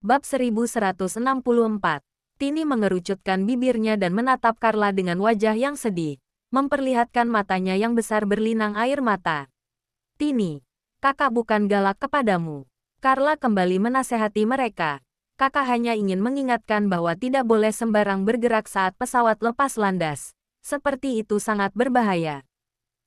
Bab 1164. Tini mengerucutkan bibirnya dan menatap Carla dengan wajah yang sedih, memperlihatkan matanya yang besar berlinang air mata. Tini, kakak bukan galak kepadamu. Carla kembali menasehati mereka. Kakak hanya ingin mengingatkan bahwa tidak boleh sembarang bergerak saat pesawat lepas landas. Seperti itu sangat berbahaya.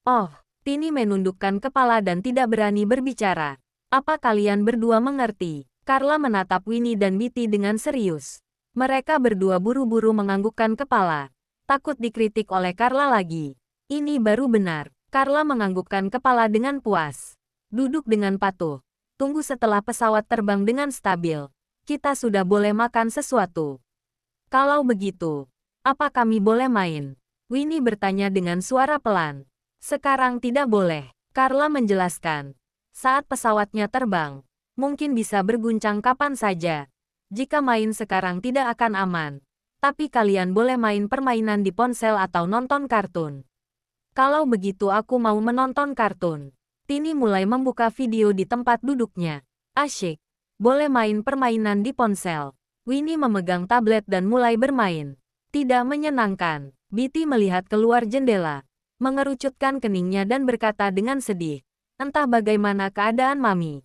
Oh, Tini menundukkan kepala dan tidak berani berbicara. Apa kalian berdua mengerti? Carla menatap Winnie dan Bitty dengan serius. Mereka berdua buru-buru menganggukkan kepala. Takut dikritik oleh Carla lagi. Ini baru benar. Carla menganggukkan kepala dengan puas. Duduk dengan patuh. Tunggu setelah pesawat terbang dengan stabil. Kita sudah boleh makan sesuatu. Kalau begitu, apa kami boleh main? Winnie bertanya dengan suara pelan. Sekarang tidak boleh. Carla menjelaskan. Saat pesawatnya terbang, mungkin bisa berguncang kapan saja. Jika main sekarang tidak akan aman. Tapi kalian boleh main permainan di ponsel atau nonton kartun. Kalau begitu aku mau menonton kartun. Tini mulai membuka video di tempat duduknya. Asyik. Boleh main permainan di ponsel. Winnie memegang tablet dan mulai bermain. Tidak menyenangkan. Bitty melihat keluar jendela. Mengerucutkan keningnya dan berkata dengan sedih. Entah bagaimana keadaan Mami.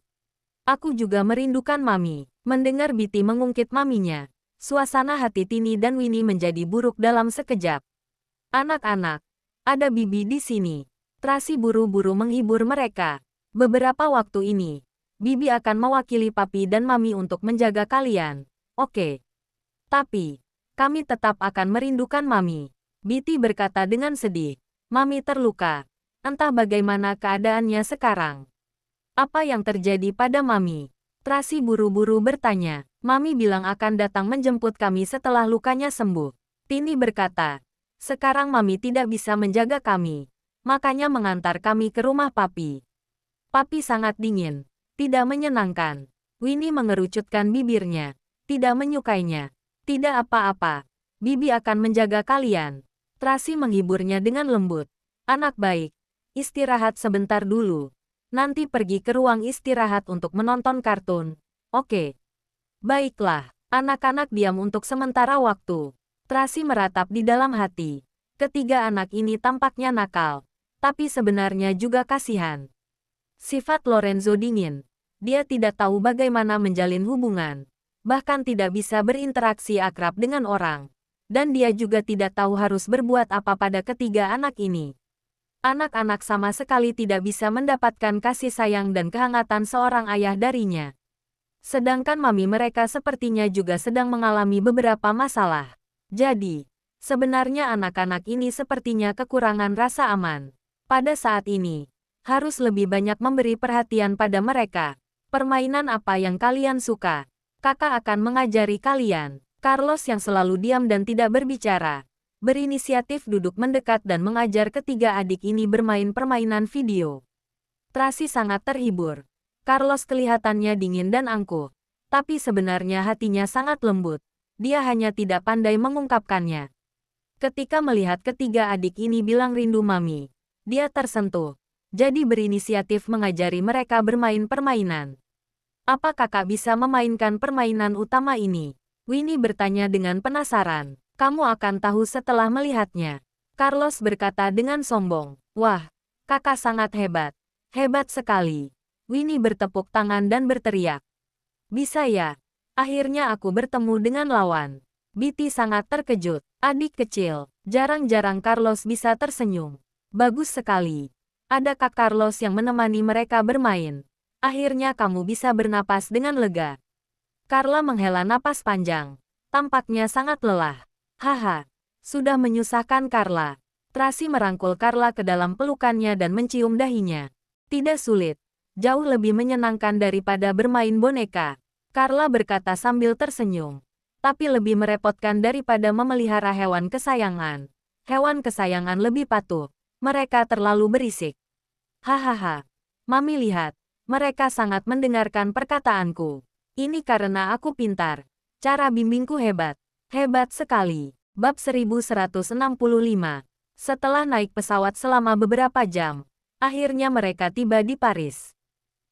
Aku juga merindukan Mami. Mendengar Bitty mengungkit maminya, suasana hati Tini dan Winnie menjadi buruk dalam sekejap. Anak-anak, ada Bibi di sini. Tracy buru-buru menghibur mereka. Beberapa waktu ini, Bibi akan mewakili Papi dan Mami untuk menjaga kalian. Oke. Tapi, kami tetap akan merindukan Mami. Bitty berkata dengan sedih. Mami terluka. Entah bagaimana keadaannya sekarang. Apa yang terjadi pada Mami? Tracy buru-buru bertanya. Mami bilang akan datang menjemput kami setelah lukanya sembuh. Tini berkata, sekarang Mami tidak bisa menjaga kami. Makanya mengantar kami ke rumah Papi. Papi sangat dingin. Tidak menyenangkan. Winnie mengerucutkan bibirnya. Tidak menyukainya. Tidak apa-apa. Bibi akan menjaga kalian. Tracy menghiburnya dengan lembut. Anak baik. Istirahat sebentar dulu. Nanti pergi ke ruang istirahat untuk menonton kartun. Oke. Baiklah, anak-anak diam untuk sementara waktu. Tracy meratap di dalam hati. Ketiga anak ini tampaknya nakal. Tapi sebenarnya juga kasihan. Sifat Lorenzo dingin. Dia tidak tahu bagaimana menjalin hubungan. Bahkan tidak bisa berinteraksi akrab dengan orang. Dan dia juga tidak tahu harus berbuat apa pada ketiga anak ini. Anak-anak sama sekali tidak bisa mendapatkan kasih sayang dan kehangatan seorang ayah darinya. Sedangkan mami mereka sepertinya juga sedang mengalami beberapa masalah. Jadi, sebenarnya anak-anak ini sepertinya kekurangan rasa aman. Pada saat ini, harus lebih banyak memberi perhatian pada mereka. Permainan apa yang kalian suka? Kakak akan mengajari kalian. Carlos yang selalu diam dan tidak berbicara, berinisiatif duduk mendekat dan mengajar ketiga adik ini bermain permainan video. Tracy sangat terhibur. Carlos kelihatannya dingin dan angkuh. Tapi sebenarnya hatinya sangat lembut. Dia hanya tidak pandai mengungkapkannya. Ketika melihat ketiga adik ini bilang rindu Mami, dia tersentuh. Jadi berinisiatif mengajari mereka bermain permainan. Apa kakak bisa memainkan permainan utama ini? Winnie bertanya dengan penasaran. Kamu akan tahu setelah melihatnya. Carlos berkata dengan sombong. Wah, kakak sangat hebat. Hebat sekali. Winnie bertepuk tangan dan berteriak. Bisa ya? Akhirnya aku bertemu dengan lawan. Bitty sangat terkejut. Adik kecil. Jarang-jarang Carlos bisa tersenyum. Bagus sekali. Ada Kak Carlos yang menemani mereka bermain. Akhirnya kamu bisa bernapas dengan lega. Carla menghela napas panjang. Tampaknya sangat lelah. Haha, sudah menyusahkan Carla. Tracy merangkul Carla ke dalam pelukannya dan mencium dahinya. Tidak sulit. Jauh lebih menyenangkan daripada bermain boneka. Carla berkata sambil tersenyum. Tapi lebih merepotkan daripada memelihara hewan kesayangan. Hewan kesayangan lebih patuh. Mereka terlalu berisik. Hahaha. Mami lihat. Mereka sangat mendengarkan perkataanku. Ini karena aku pintar. Cara bimbingku hebat. Hebat sekali. Bab 1165. Setelah naik pesawat selama beberapa jam, akhirnya mereka tiba di Paris.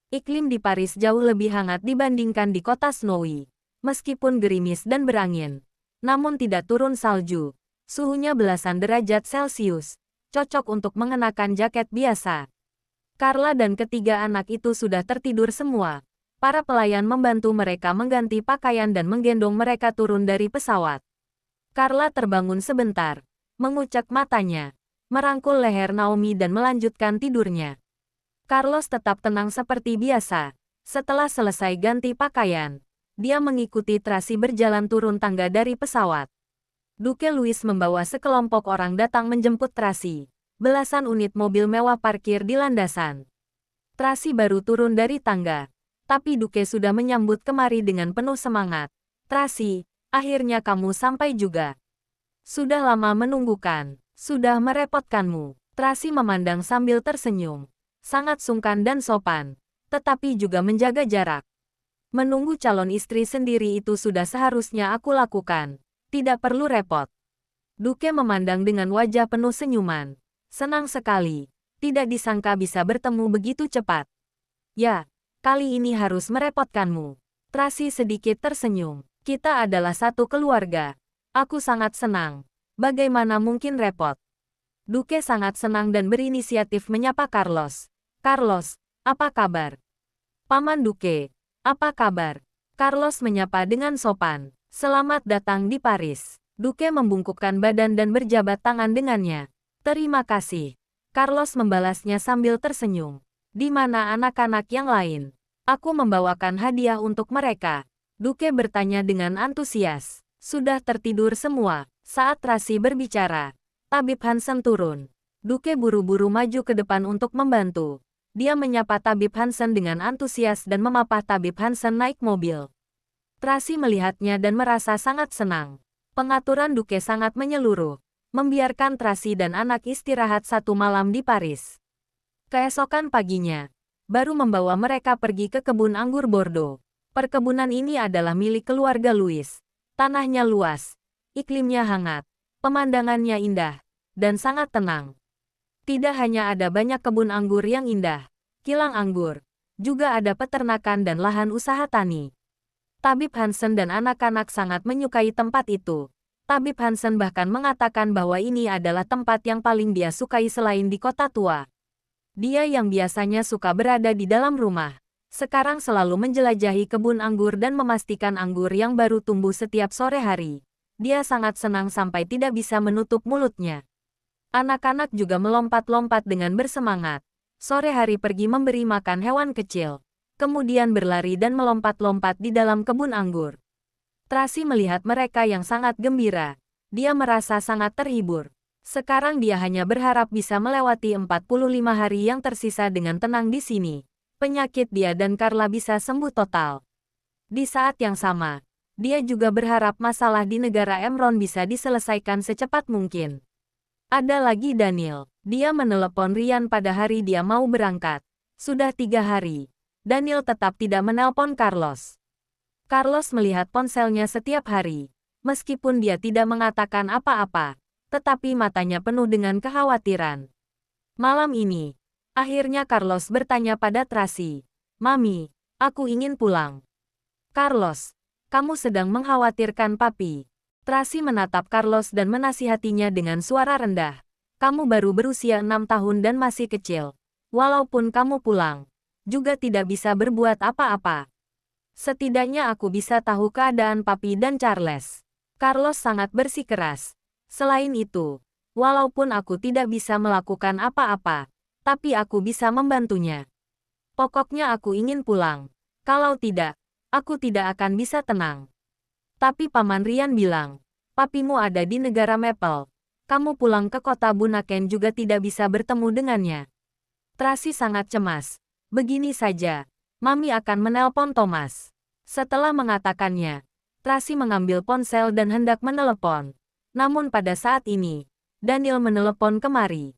Iklim di Paris jauh lebih hangat dibandingkan di kota Snowy. Meskipun gerimis dan berangin, namun tidak turun salju. Suhunya belasan derajat Celcius, cocok untuk mengenakan jaket biasa. Carla dan ketiga anak itu sudah tertidur semua. Para pelayan membantu mereka mengganti pakaian dan menggendong mereka turun dari pesawat. Carla terbangun sebentar, mengucek matanya, merangkul leher Naomi dan melanjutkan tidurnya. Carlos tetap tenang seperti biasa. Setelah selesai ganti pakaian, dia mengikuti Tracy berjalan turun tangga dari pesawat. Duke Louis membawa sekelompok orang datang menjemput Tracy. Belasan unit mobil mewah parkir di landasan. Tracy baru turun dari tangga, tapi Duke sudah menyambut kemari dengan penuh semangat. Tracy, akhirnya kamu sampai juga. Sudah lama menunggukan, sudah merepotkanmu. Tracy memandang sambil tersenyum. Sangat sungkan dan sopan, tetapi juga menjaga jarak. Menunggu calon istri sendiri itu sudah seharusnya aku lakukan. Tidak perlu repot. Duke memandang dengan wajah penuh senyuman. Senang sekali. Tidak disangka bisa bertemu begitu cepat. Ya, kali ini harus merepotkanmu. Tracy sedikit tersenyum. Kita adalah satu keluarga. Aku sangat senang. Bagaimana mungkin repot? Duke sangat senang dan berinisiatif menyapa Carlos. Carlos, apa kabar? Paman Duke, apa kabar? Carlos menyapa dengan sopan. Selamat datang di Paris. Duke membungkukkan badan dan berjabat tangan dengannya. Terima kasih. Carlos membalasnya sambil tersenyum. Di mana anak-anak yang lain? Aku membawakan hadiah untuk mereka. Duke bertanya dengan antusias. Sudah tertidur semua. Saat Tracy berbicara, Tabib Hansen turun. Duke buru-buru maju ke depan untuk membantu. Dia menyapa Tabib Hansen dengan antusias dan memapah Tabib Hansen naik mobil. Tracy melihatnya dan merasa sangat senang. Pengaturan Duke sangat menyeluruh. Membiarkan Tracy dan anak istirahat satu malam di Paris. Keesokan paginya, baru membawa mereka pergi ke kebun anggur Bordeaux. Perkebunan ini adalah milik keluarga Louis. Tanahnya luas, iklimnya hangat, pemandangannya indah, dan sangat tenang. Tidak hanya ada banyak kebun anggur yang indah, kilang anggur, juga ada peternakan dan lahan usaha tani. Tabib Hansen dan anak-anak sangat menyukai tempat itu. Tabib Hansen bahkan mengatakan bahwa ini adalah tempat yang paling dia sukai selain di kota tua. Dia yang biasanya suka berada di dalam rumah, sekarang selalu menjelajahi kebun anggur dan memastikan anggur yang baru tumbuh setiap sore hari. Dia sangat senang sampai tidak bisa menutup mulutnya. Anak-anak juga melompat-lompat dengan bersemangat. Sore hari pergi memberi makan hewan kecil, kemudian berlari dan melompat-lompat di dalam kebun anggur. Tracy melihat mereka yang sangat gembira. Dia merasa sangat terhibur. Sekarang dia hanya berharap bisa melewati 45 hari yang tersisa dengan tenang di sini. Penyakit dia dan Carla bisa sembuh total. Di saat yang sama, dia juga berharap masalah di negara Emron bisa diselesaikan secepat mungkin. Ada lagi Daniel. Dia menelepon Ryan pada hari dia mau berangkat. Sudah 3 hari. Daniel tetap tidak menelpon Carlos. Carlos melihat ponselnya setiap hari. Meskipun dia tidak mengatakan apa-apa, tetapi matanya penuh dengan kekhawatiran. Malam ini, akhirnya Carlos bertanya pada Tracy. Mami, aku ingin pulang. Carlos, kamu sedang mengkhawatirkan papi. Tracy menatap Carlos dan menasihatinya dengan suara rendah. Kamu baru berusia 6 tahun dan masih kecil. Walaupun kamu pulang, juga tidak bisa berbuat apa-apa. Setidaknya aku bisa tahu keadaan papi dan Charles. Carlos sangat bersikeras. Selain itu, walaupun aku tidak bisa melakukan apa-apa, tapi aku bisa membantunya. Pokoknya aku ingin pulang. Kalau tidak, aku tidak akan bisa tenang. Tapi Paman Ryan bilang, papimu ada di negara Maple. Kamu pulang ke kota Bunaken juga tidak bisa bertemu dengannya. Tracy sangat cemas. Begini saja, Mami akan menelpon Thomas. Setelah mengatakannya, Tracy mengambil ponsel dan hendak menelepon. Namun pada saat ini, Daniel menelepon kemari.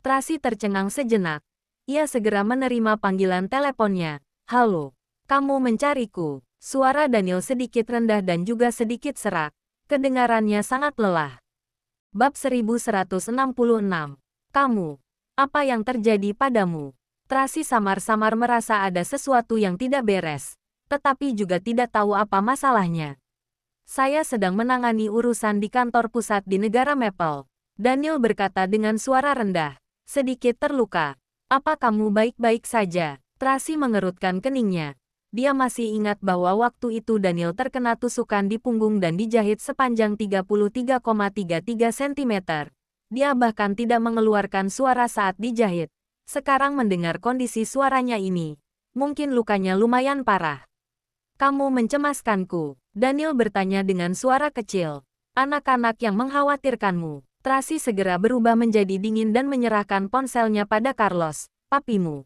Tracy tercengang sejenak. Ia segera menerima panggilan teleponnya. Halo, kamu mencariku. Suara Daniel sedikit rendah dan juga sedikit serak. Kedengarannya sangat lelah. Bab 1166. Kamu, apa yang terjadi padamu? Tracy samar-samar merasa ada sesuatu yang tidak beres. tetapi juga tidak tahu apa masalahnya. Saya sedang menangani urusan di kantor pusat di negara Maple. Daniel berkata dengan suara rendah, sedikit terluka. Apa kamu baik-baik saja? Tracy mengerutkan keningnya. Dia masih ingat bahwa waktu itu Daniel terkena tusukan di punggung dan dijahit sepanjang 33,33 cm. Dia bahkan tidak mengeluarkan suara saat dijahit. Sekarang mendengar kondisi suaranya ini, mungkin lukanya lumayan parah. Kamu mencemaskanku, Daniel bertanya dengan suara kecil. Anak-anak yang mengkhawatirkanmu. Tracy segera berubah menjadi dingin dan menyerahkan ponselnya pada Carlos, papimu.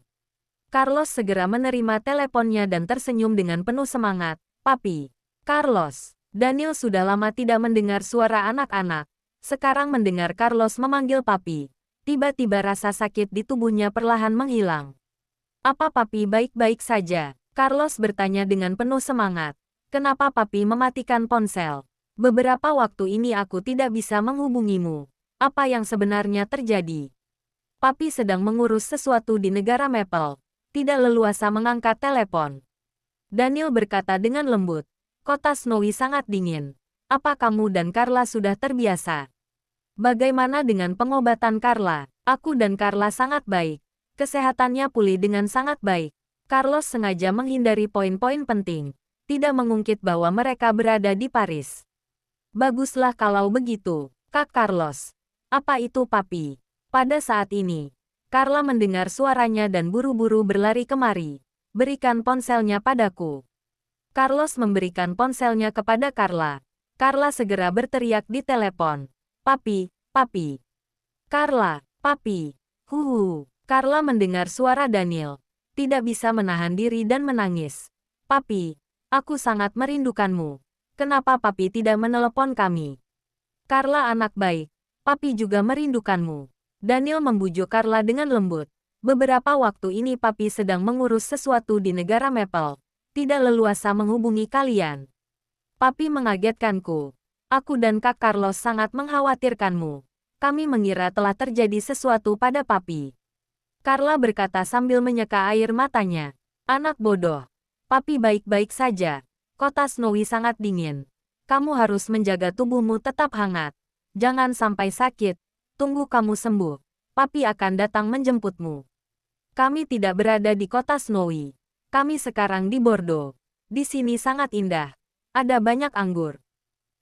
Carlos segera menerima teleponnya dan tersenyum dengan penuh semangat. Papi. Carlos. Daniel sudah lama tidak mendengar suara anak-anak. Sekarang mendengar Carlos memanggil papi. Tiba-tiba rasa sakit di tubuhnya perlahan menghilang. Apa papi baik-baik saja? Carlos bertanya dengan penuh semangat. Kenapa papi mematikan ponsel? Beberapa waktu ini aku tidak bisa menghubungimu. Apa yang sebenarnya terjadi? Papi sedang mengurus sesuatu di negara Maple. Tidak leluasa mengangkat telepon. Daniel berkata dengan lembut. Kota Snowy sangat dingin. Apa kamu dan Carla sudah terbiasa? Bagaimana dengan pengobatan Carla? Aku dan Carla sangat baik. Kesehatannya pulih dengan sangat baik. Carlos sengaja menghindari poin-poin penting. Tidak mengungkit bahwa mereka berada di Paris. Baguslah kalau begitu, Kak Carlos. Apa itu papi? Pada saat ini, Carla mendengar suaranya dan buru-buru berlari kemari. Berikan ponselnya padaku. Carlos memberikan ponselnya kepada Carla. Carla segera berteriak di telepon. Papi, papi. Carla, papi. Carla mendengar suara Daniel. Tidak bisa menahan diri dan menangis. Papi, aku sangat merindukanmu. Kenapa papi tidak menelepon kami? Carla anak baik. Papi juga merindukanmu. Daniel membujuk Carla dengan lembut. Beberapa waktu ini papi sedang mengurus sesuatu di negara Maple. Tidak leluasa menghubungi kalian. Papi mengagetkanku. Aku dan Kak Carlos sangat mengkhawatirkanmu. Kami mengira telah terjadi sesuatu pada papi. Carla berkata sambil menyeka air matanya. Anak bodoh. Papi baik-baik saja. Kota Snowy sangat dingin. Kamu harus menjaga tubuhmu tetap hangat. Jangan sampai sakit. Tunggu kamu sembuh. Papi akan datang menjemputmu. Kami tidak berada di kota Snowy. Kami sekarang di Bordeaux. Di sini sangat indah. Ada banyak anggur.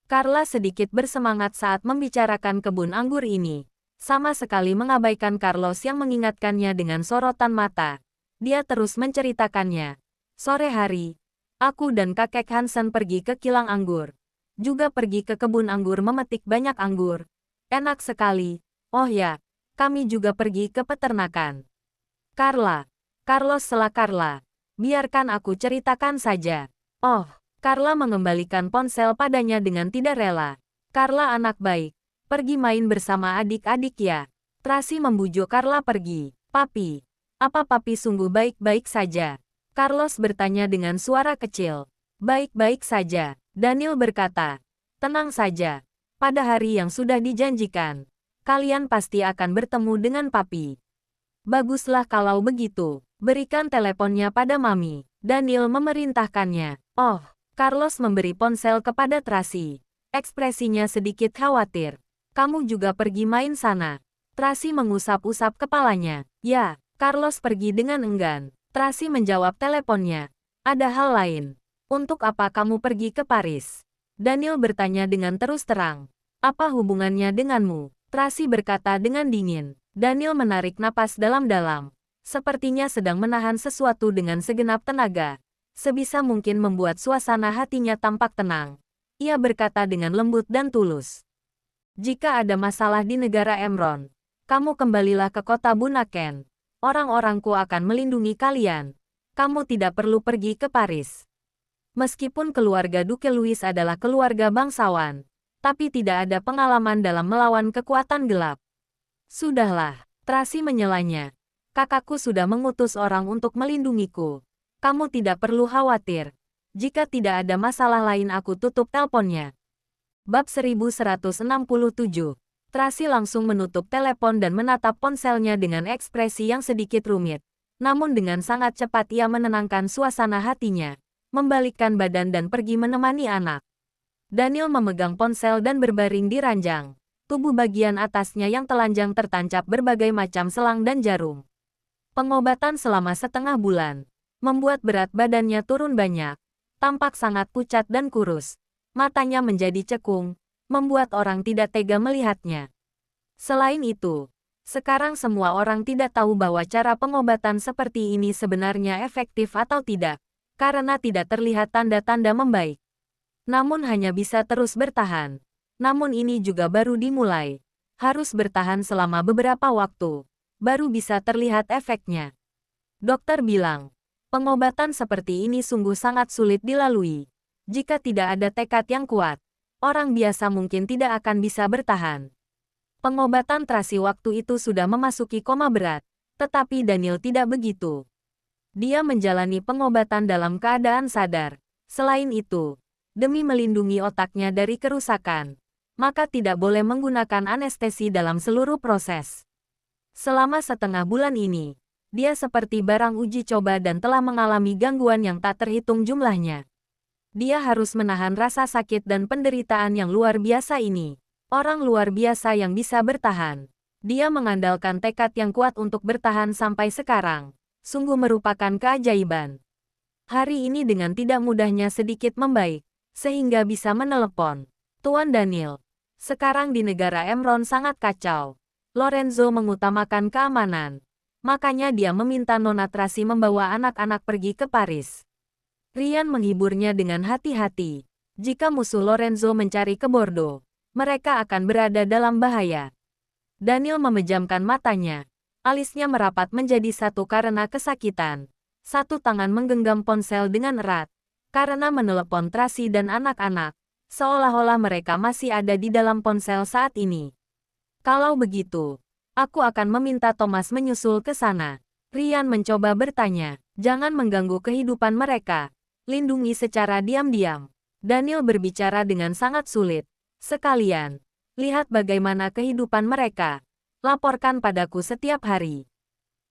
Carla sedikit bersemangat saat membicarakan kebun anggur ini. Sama sekali mengabaikan Carlos yang mengingatkannya dengan sorotan mata. Dia terus menceritakannya. Sore hari, aku dan kakek Hansen pergi ke kilang anggur. Juga pergi ke kebun anggur memetik banyak anggur. Enak sekali. Oh ya, kami juga pergi ke peternakan. Carla. Carlos sela Carla. Biarkan aku ceritakan saja. Oh, Carla mengembalikan ponsel padanya dengan tidak rela. Carla anak baik. Pergi main bersama adik-adik ya. Tracy membujuk Carla pergi. Papi. Apa papi sungguh baik-baik saja? Carlos bertanya dengan suara kecil. Baik-baik saja. Daniel berkata. Tenang saja. Pada hari yang sudah dijanjikan. Kalian pasti akan bertemu dengan papi. Baguslah kalau begitu. Berikan teleponnya pada mami. Daniel memerintahkannya. Oh, Carlos memberi ponsel kepada Tracy. Ekspresinya sedikit khawatir. Kamu juga pergi main sana. Tracy mengusap-usap kepalanya. Ya, Carlos pergi dengan enggan. Tracy menjawab teleponnya. Ada hal lain. Untuk apa kamu pergi ke Paris? Daniel bertanya dengan terus terang. Apa hubungannya denganmu? Tracy berkata dengan dingin. Daniel menarik napas dalam-dalam. Sepertinya sedang menahan sesuatu dengan segenap tenaga. Sebisa mungkin membuat suasana hatinya tampak tenang. Ia berkata dengan lembut dan tulus. Jika ada masalah di negara Emron, kamu kembalilah ke kota Bunaken. Orang-orangku akan melindungi kalian. Kamu tidak perlu pergi ke Paris. Meskipun keluarga Duke Louis adalah keluarga bangsawan, tapi tidak ada pengalaman dalam melawan kekuatan gelap. Sudahlah, Tracy menyelanya. Kakakku sudah mengutus orang untuk melindungiku. Kamu tidak perlu khawatir. Jika tidak ada masalah lain aku tutup teleponnya. Bab 1167. Tracy langsung menutup telepon dan menatap ponselnya dengan ekspresi yang sedikit rumit. Namun dengan sangat cepat ia menenangkan suasana hatinya. membalikkan badan dan pergi menemani anak. Daniel memegang ponsel dan berbaring di ranjang. Tubuh bagian atasnya yang telanjang tertancap berbagai macam selang dan jarum. Pengobatan selama setengah bulan membuat berat badannya turun banyak. Tampak sangat pucat dan kurus. Matanya menjadi cekung, membuat orang tidak tega melihatnya. Selain itu, sekarang semua orang tidak tahu bahwa cara pengobatan seperti ini sebenarnya efektif atau tidak, karena tidak terlihat tanda-tanda membaik. Namun hanya bisa terus bertahan. Namun ini juga baru dimulai. Harus bertahan selama beberapa waktu. Baru bisa terlihat efeknya. Dokter bilang, pengobatan seperti ini sungguh sangat sulit dilalui. Jika tidak ada tekad yang kuat, orang biasa mungkin tidak akan bisa bertahan. Pengobatan terasi waktu itu sudah memasuki koma berat, tetapi Daniel tidak begitu. Dia menjalani pengobatan dalam keadaan sadar. Selain itu, demi melindungi otaknya dari kerusakan, maka tidak boleh menggunakan anestesi dalam seluruh proses. Selama setengah bulan ini, dia seperti barang uji coba dan telah mengalami gangguan yang tak terhitung jumlahnya. Dia harus menahan rasa sakit dan penderitaan yang luar biasa ini. Orang luar biasa yang bisa bertahan. Dia mengandalkan tekad yang kuat untuk bertahan sampai sekarang. Sungguh merupakan keajaiban. Hari ini dengan tidak mudahnya sedikit membaik, sehingga bisa menelepon. Tuan Daniel. Sekarang di negara Emron sangat kacau. Lorenzo mengutamakan keamanan. Makanya dia meminta Nona Tracy membawa anak-anak pergi ke Paris. Ryan menghiburnya dengan hati-hati. Jika musuh Lorenzo mencari ke Bordeaux, mereka akan berada dalam bahaya. Daniel memejamkan matanya. Alisnya merapat menjadi satu karena kesakitan. Satu tangan menggenggam ponsel dengan erat. Karena menelepon Tracy dan anak-anak. Seolah-olah mereka masih ada di dalam ponsel saat ini. Kalau begitu, aku akan meminta Thomas menyusul ke sana. Ryan mencoba bertanya, jangan mengganggu kehidupan mereka. Lindungi secara diam-diam. Daniel berbicara dengan sangat sulit. Sekalian, lihat bagaimana kehidupan mereka. Laporkan padaku setiap hari.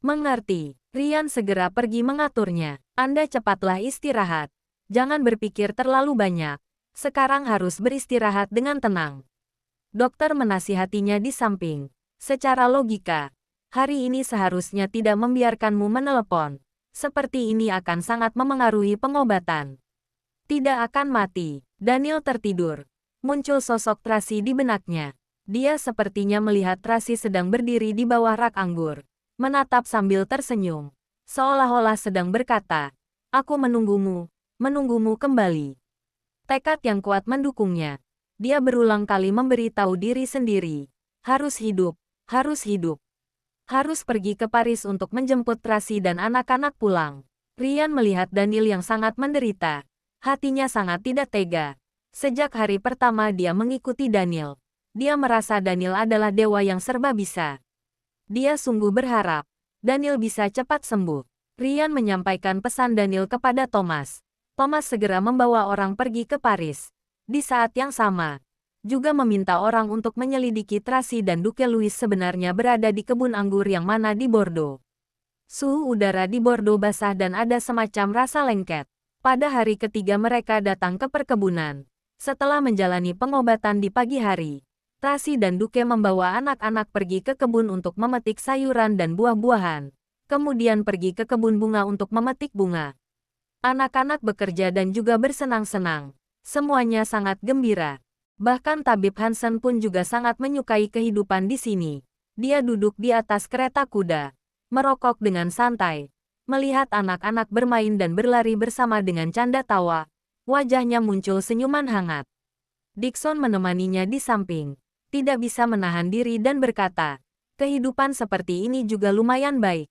Mengerti, Ryan segera pergi mengaturnya. Anda cepatlah istirahat. Jangan berpikir terlalu banyak. Sekarang harus beristirahat dengan tenang. Dokter menasihatinya di samping. Secara logika, hari ini seharusnya tidak membiarkanmu menelepon. Seperti ini akan sangat memengaruhi pengobatan. Tidak akan mati. Daniel tertidur. Muncul sosok Tracy di benaknya. Dia sepertinya melihat Tracy sedang berdiri di bawah rak anggur. Menatap sambil tersenyum. Seolah-olah sedang berkata, aku menunggumu kembali. Tekad yang kuat mendukungnya. Dia berulang kali memberitahu diri sendiri. Harus hidup, harus hidup. Harus pergi ke Paris untuk menjemput Tracy dan anak-anak pulang. Ryan melihat Daniel yang sangat menderita. Hatinya sangat tidak tega. Sejak hari pertama dia mengikuti Daniel, dia merasa Daniel adalah dewa yang serba bisa. Dia sungguh berharap Daniel bisa cepat sembuh. Ryan menyampaikan pesan Daniel kepada Thomas. Thomas segera membawa orang pergi ke Paris. Di saat yang sama, juga meminta orang untuk menyelidiki Tracy dan Duke Louis sebenarnya berada di kebun anggur yang mana di Bordeaux. Suhu udara di Bordeaux basah dan ada semacam rasa lengket. Pada hari ketiga mereka datang ke perkebunan. Setelah menjalani pengobatan di pagi hari, Tracy dan Duke membawa anak-anak pergi ke kebun untuk memetik sayuran dan buah-buahan. Kemudian pergi ke kebun bunga untuk memetik bunga. Anak-anak bekerja dan juga bersenang-senang. Semuanya sangat gembira. Bahkan tabib Hansen pun juga sangat menyukai kehidupan di sini. Dia duduk di atas kereta kuda, merokok dengan santai, melihat anak-anak bermain dan berlari bersama dengan canda tawa. Wajahnya muncul senyuman hangat. Dixon menemaninya di samping. Tidak bisa menahan diri dan berkata, kehidupan seperti ini juga lumayan baik.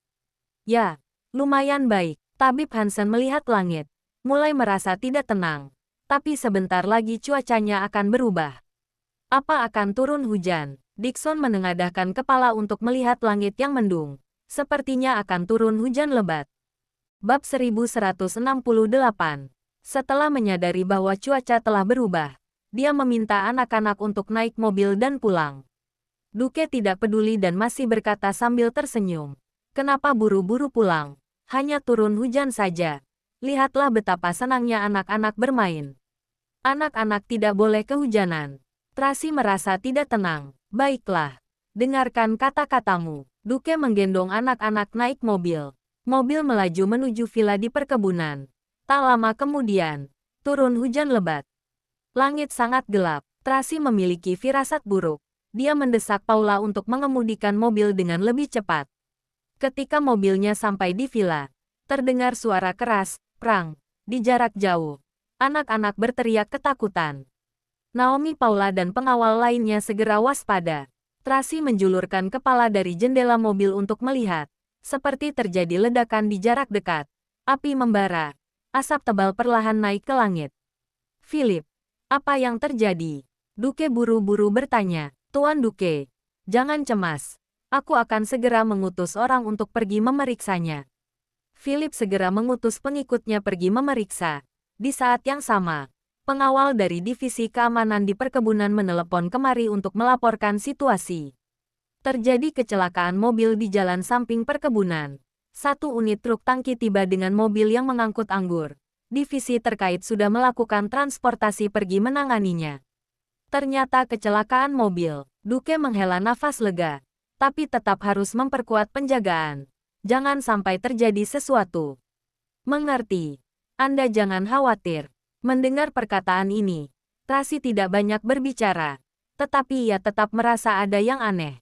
Ya, lumayan baik. Tabib Hansen melihat langit, mulai merasa tidak tenang. Tapi sebentar lagi cuacanya akan berubah. Apa akan turun hujan? Dixon menengadahkan kepala untuk melihat langit yang mendung. Sepertinya akan turun hujan lebat. Bab 1168. Setelah menyadari bahwa cuaca telah berubah, dia meminta anak-anak untuk naik mobil dan pulang. Duke tidak peduli dan masih berkata sambil tersenyum. Kenapa buru-buru pulang? Hanya turun hujan saja. Lihatlah betapa senangnya anak-anak bermain. Anak-anak tidak boleh kehujanan. Tracy merasa tidak tenang. Baiklah. Dengarkan kata-katamu. Duke menggendong anak-anak naik mobil. Mobil melaju menuju villa di perkebunan. Tak lama kemudian, turun hujan lebat. Langit sangat gelap. Tracy memiliki firasat buruk. Dia mendesak Paula untuk mengemudikan mobil dengan lebih cepat. Ketika mobilnya sampai di villa, terdengar suara keras, "Prang!" di jarak jauh. Anak-anak berteriak ketakutan. Naomi, Paula dan pengawal lainnya segera waspada. Tracy menjulurkan kepala dari jendela mobil untuk melihat. Seperti terjadi ledakan di jarak dekat. Api membara. Asap tebal perlahan naik ke langit. "Philip, apa yang terjadi?" Duke buru-buru bertanya. "Tuan Duke, jangan cemas. Aku akan segera mengutus orang untuk pergi memeriksanya." Philip segera mengutus pengikutnya pergi memeriksa. Di saat yang sama, pengawal dari divisi keamanan di perkebunan menelepon kemari untuk melaporkan situasi. Terjadi kecelakaan mobil di jalan samping perkebunan. Satu unit truk tangki tiba dengan mobil yang mengangkut anggur. Divisi terkait sudah melakukan transportasi pergi menanganinya. Ternyata kecelakaan mobil. Duke menghela nafas lega. Tapi tetap harus memperkuat penjagaan. Jangan sampai terjadi sesuatu. "Mengerti. Anda jangan khawatir." Mendengar perkataan ini, Tracy tidak banyak berbicara. Tetapi ia tetap merasa ada yang aneh.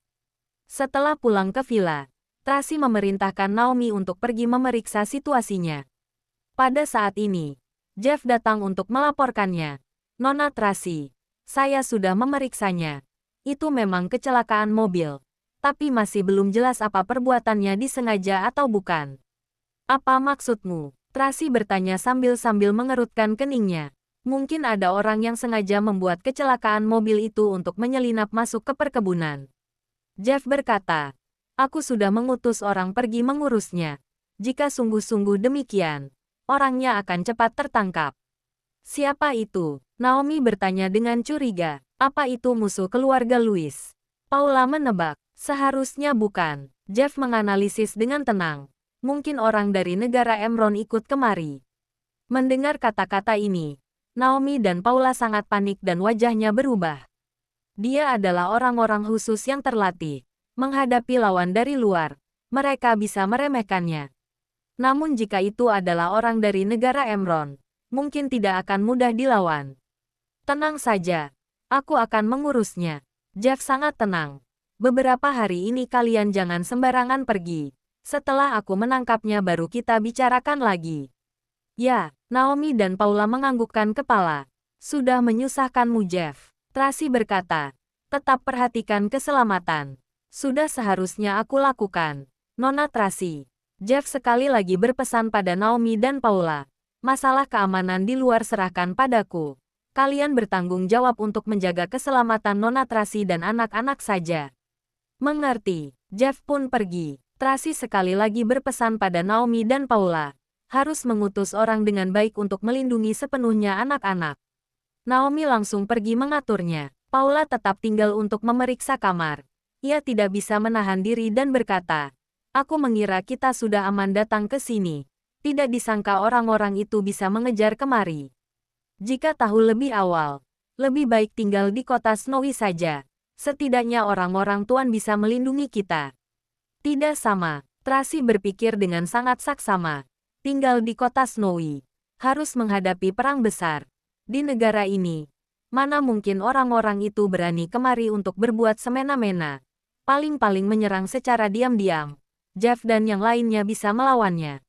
Setelah pulang ke villa, Tracy memerintahkan Naomi untuk pergi memeriksa situasinya. Pada saat ini, Jeff datang untuk melaporkannya. "Nona Tracy, saya sudah memeriksanya. Itu memang kecelakaan mobil. Tapi masih belum jelas apa perbuatannya disengaja atau bukan." "Apa maksudmu?" Tracy bertanya sambil mengerutkan keningnya. "Mungkin ada orang yang sengaja membuat kecelakaan mobil itu untuk menyelinap masuk ke perkebunan." Jeff berkata, "Aku sudah mengutus orang pergi mengurusnya. Jika sungguh-sungguh demikian, orangnya akan cepat tertangkap." "Siapa itu?" Naomi bertanya dengan curiga. "Apa itu musuh keluarga Louis?" Paula menebak. "Seharusnya bukan." Jeff menganalisis dengan tenang. "Mungkin orang dari negara Emron ikut kemari." Mendengar kata-kata ini, Naomi dan Paula sangat panik dan wajahnya berubah. Dia adalah orang-orang khusus yang terlatih. Menghadapi lawan dari luar, mereka bisa meremehkannya. Namun jika itu adalah orang dari negara Emron, mungkin tidak akan mudah dilawan. "Tenang saja. Aku akan mengurusnya." Jeff sangat tenang. "Beberapa hari ini kalian jangan sembarangan pergi. Setelah aku menangkapnya baru kita bicarakan lagi." "Ya." Naomi dan Paula menganggukkan kepala. "Sudah menyusahkanmu, Jeff." Tracy berkata, "Tetap perhatikan keselamatan." "Sudah seharusnya aku lakukan, Nona Tracy." Jeff sekali lagi berpesan pada Naomi dan Paula. "Masalah keamanan di luar serahkan padaku. Kalian bertanggung jawab untuk menjaga keselamatan Nona Tracy dan anak-anak saja." "Mengerti." Jeff pun pergi. Tracy sekali lagi berpesan pada Naomi dan Paula, harus mengutus orang dengan baik untuk melindungi sepenuhnya anak-anak. Naomi langsung pergi mengaturnya. Paula tetap tinggal untuk memeriksa kamar. Ia tidak bisa menahan diri dan berkata, "Aku mengira kita sudah aman datang ke sini. Tidak disangka orang-orang itu bisa mengejar kemari. Jika tahu lebih awal, lebih baik tinggal di kota Snowy saja. Setidaknya orang-orang Tuan bisa melindungi kita." Tidak sama, Tracy berpikir dengan sangat saksama. Tinggal di kota Snowy, harus menghadapi perang besar. Di negara ini, mana mungkin orang-orang itu berani kemari untuk berbuat semena-mena. Paling-paling menyerang secara diam-diam. Jeff dan yang lainnya bisa melawannya.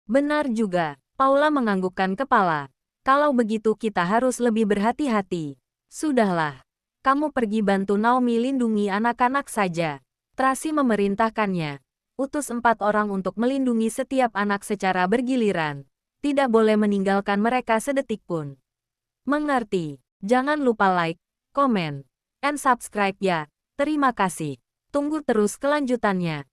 "Benar juga." Paula menganggukkan kepala. "Kalau begitu kita harus lebih berhati-hati." "Sudahlah. Kamu pergi bantu Naomi lindungi anak-anak saja." Tracy memerintahkannya. "Utus 4 orang untuk melindungi setiap anak secara bergiliran. Tidak boleh meninggalkan mereka sedetik pun." "Mengerti." Jangan lupa like, komen, and subscribe ya. Terima kasih. Tunggu terus kelanjutannya.